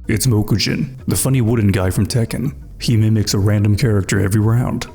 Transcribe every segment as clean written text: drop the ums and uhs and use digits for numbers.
It's Mokujin, the funny wooden guy from Tekken. He mimics a random character every round.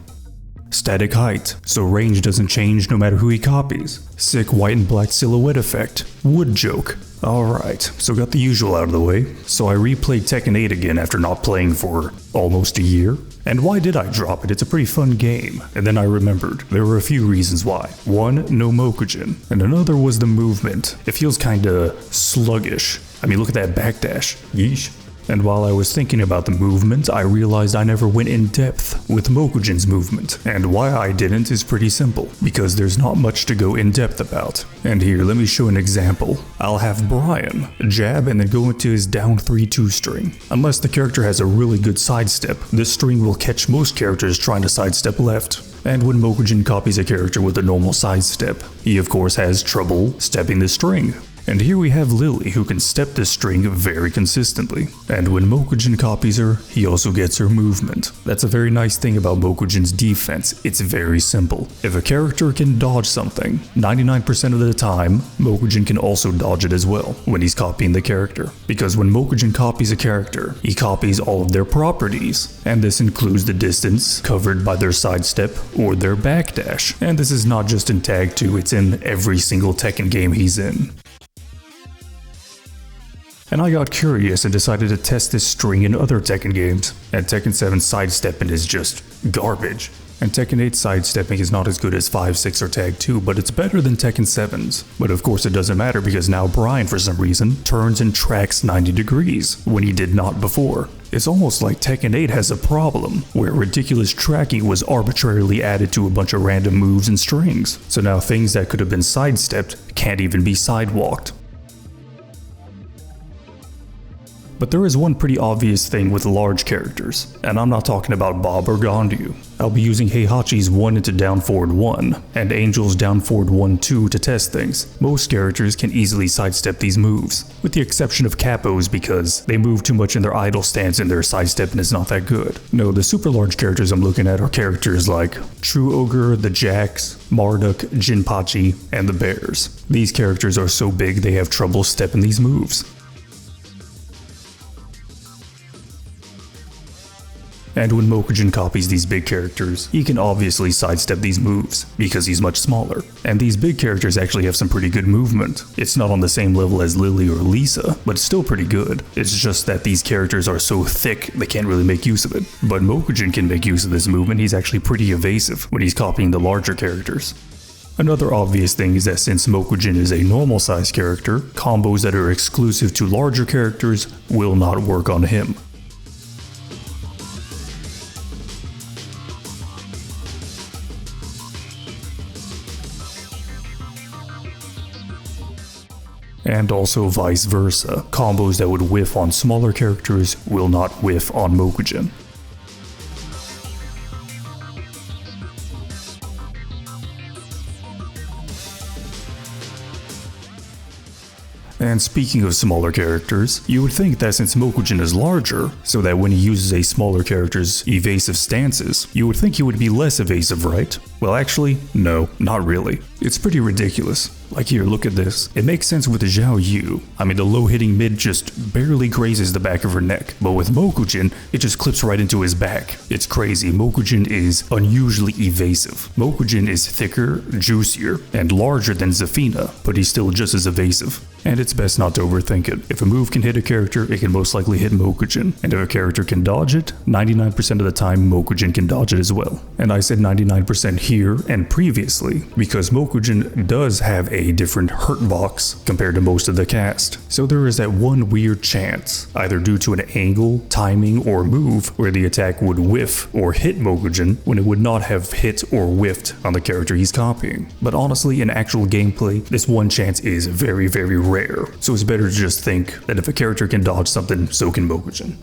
Static height, so range doesn't change no matter who he copies. Sick white and black silhouette effect. Wood joke. Alright, so got the usual out of the way. So I replayed Tekken 8 again after not playing for almost a year. And why did I drop it? It's a pretty fun game. And then I remembered, there were a few reasons why. One, no Mokujin. And another was the movement. It feels kinda sluggish. I mean, look at that backdash. Yeesh. And while I was thinking about the movement, I realized I never went in depth with Mokujin's movement. And why I didn't is pretty simple, because there's not much to go in depth about. And here, let me show an example. I'll have Brian jab and then go into his down 3-2 string. Unless the character has a really good sidestep, this string will catch most characters trying to sidestep left. And when Mokujin copies a character with a normal sidestep, he of course has trouble stepping the string. And here we have Lily, who can step this string very consistently. And when Mokujin copies her, he also gets her movement. That's a very nice thing about Mokujin's defense, it's very simple. If a character can dodge something, 99% of the time, Mokujin can also dodge it as well when he's copying the character. Because when Mokujin copies a character, he copies all of their properties. And this includes the distance covered by their sidestep or their backdash. And this is not just in Tag 2, it's in every single Tekken game he's in. And I got curious and decided to test this string in other Tekken games, and Tekken 7's sidestepping is just garbage. And Tekken 8's sidestepping is not as good as 5, 6, or Tag 2, but it's better than Tekken 7's. But of course it doesn't matter because now Brian, for some reason, turns and tracks 90 degrees, when he did not before. It's almost like Tekken 8 has a problem, where ridiculous tracking was arbitrarily added to a bunch of random moves and strings. So now things that could have been sidestepped can't even be sidewalked. But there is one pretty obvious thing with large characters, and I'm not talking about Bob or Ganryu. I'll be using Heihachi's 1 into down forward 1, and Angel's down forward 1-2 to test things. Most characters can easily sidestep these moves, with the exception of Capos because they move too much in their idle stance and their sidestepping is not that good. No, the super large characters I'm looking at are characters like True Ogre, the Jax, Marduk, Jinpachi, and the Bears. These characters are so big they have trouble stepping these moves. And when Mokujin copies these big characters, he can obviously sidestep these moves, because he's much smaller. And these big characters actually have some pretty good movement. It's not on the same level as Lily or Lisa, but it's still pretty good. It's just that these characters are so thick, they can't really make use of it. But Mokujin can make use of this movement, he's actually pretty evasive when he's copying the larger characters. Another obvious thing is that since Mokujin is a normal size character, combos that are exclusive to larger characters will not work on him. And also vice versa. Combos that would whiff on smaller characters will not whiff on Mokujin. And speaking of smaller characters, you would think that since Mokujin is larger, so that when he uses a smaller character's evasive stances, you would think he would be less evasive, right? Well actually, no, not really. It's pretty ridiculous. Like here, look at this. It makes sense with Zhao Yu. I mean, the low hitting mid just barely grazes the back of her neck. But with Mokujin, it just clips right into his back. It's crazy. Mokujin is unusually evasive. Mokujin is thicker, juicier, and larger than Zafina, but he's still just as evasive. And it's best not to overthink it. If a move can hit a character, it can most likely hit Mokujin. And if a character can dodge it, 99% of the time Mokujin can dodge it as well. And I said 99% here and previously, because Mokujin does have a different hurt box compared to most of the cast. So there is that one weird chance, either due to an angle, timing, or move, where the attack would whiff or hit Mokujin when it would not have hit or whiffed on the character he's copying. But honestly, in actual gameplay, this one chance is very, very rare. So it's better to just think that if a character can dodge something, so can Mokujin.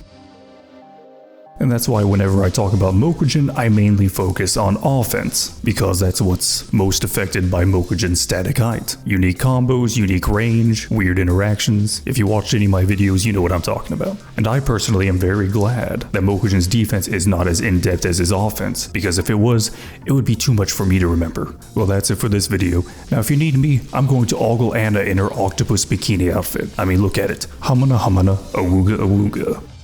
And that's why whenever I talk about Mokujin, I mainly focus on offense, because that's what's most affected by Mokujin's static height. Unique combos, unique range, weird interactions. If you watched any of my videos, you know what I'm talking about. And I personally am very glad that Mokujin's defense is not as in-depth as his offense, because if it was, it would be too much for me to remember. Well, that's it for this video. Now if you need me, I'm going to ogle Anna in her octopus bikini outfit. I mean, look at it. Hamana hamana, awooga awooga.